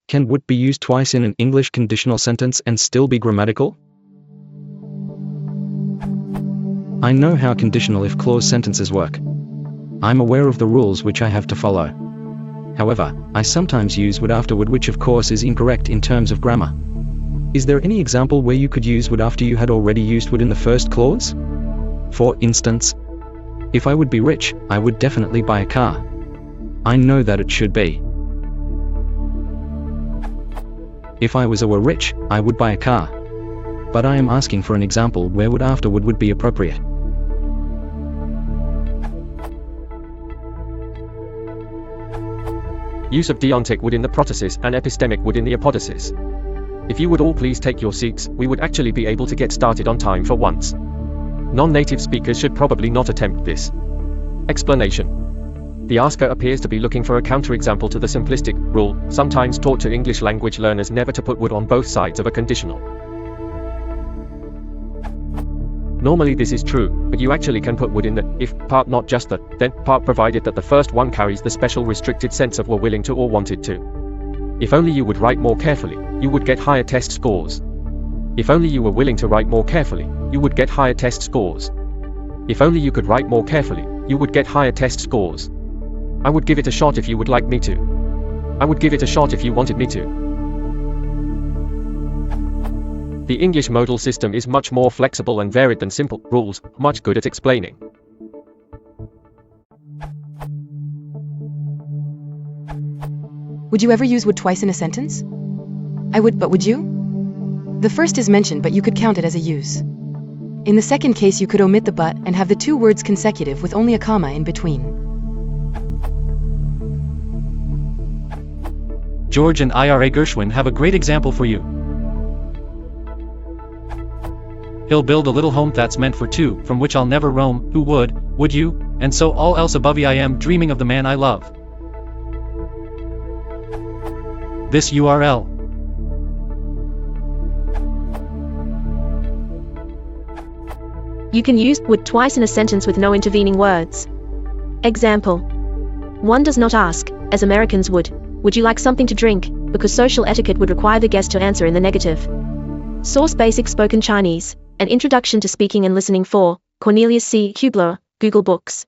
Can would be used twice in an English conditional sentence and still be grammatical? I know how conditional if clause sentences work. I'm aware of the rules which I have to follow. However, I sometimes use would after would, which of course is incorrect in terms of grammar. Is there any example where you could use would after you had already used would in the first clause? For instance, if I would be rich, I would definitely buy a car. I know that it should be. If I were rich, I would buy a car. But I am asking for an example where would after would be appropriate. Use of deontic would in the protasis and epistemic would in the apodosis. If you would all please take your seats, we would actually be able to get started on time for once. Non-native speakers should probably not attempt this. Explanation. The asker appears to be looking for a counterexample to the simplistic rule, sometimes taught to English language learners, never to put would on both sides of a conditional. Normally this is true, but you actually can put would in the if part, not just the then part, provided that the first one carries the special restricted sense of were willing to or wanted to. If only you would write more carefully, you would get higher test scores. If only you were willing to write more carefully, you would get higher test scores. If only you could write more carefully, you would get higher test scores. I would give it a shot if you would like me to. I would give it a shot if you wanted me to. The English modal system is much more flexible and varied than simple rules, much good at explaining. Would you ever use would twice in a sentence? I would, but would you? The first is mentioned, but you could count it as a use. In the second case, you could omit the but and have the two words consecutive with only a comma in between. George and Ira Gershwin have a great example for you. He'll build a little home that's meant for two, from which I'll never roam. Who would you? And so all else above I am dreaming of the man I love. This URL. You can use would twice in a sentence with no intervening words. Example. One does not ask, as Americans would you like something to drink, because social etiquette would require the guest to answer in the negative. Source: Basic Spoken Chinese, An Introduction to Speaking and Listening for Cornelius C. Hubler, Google Books.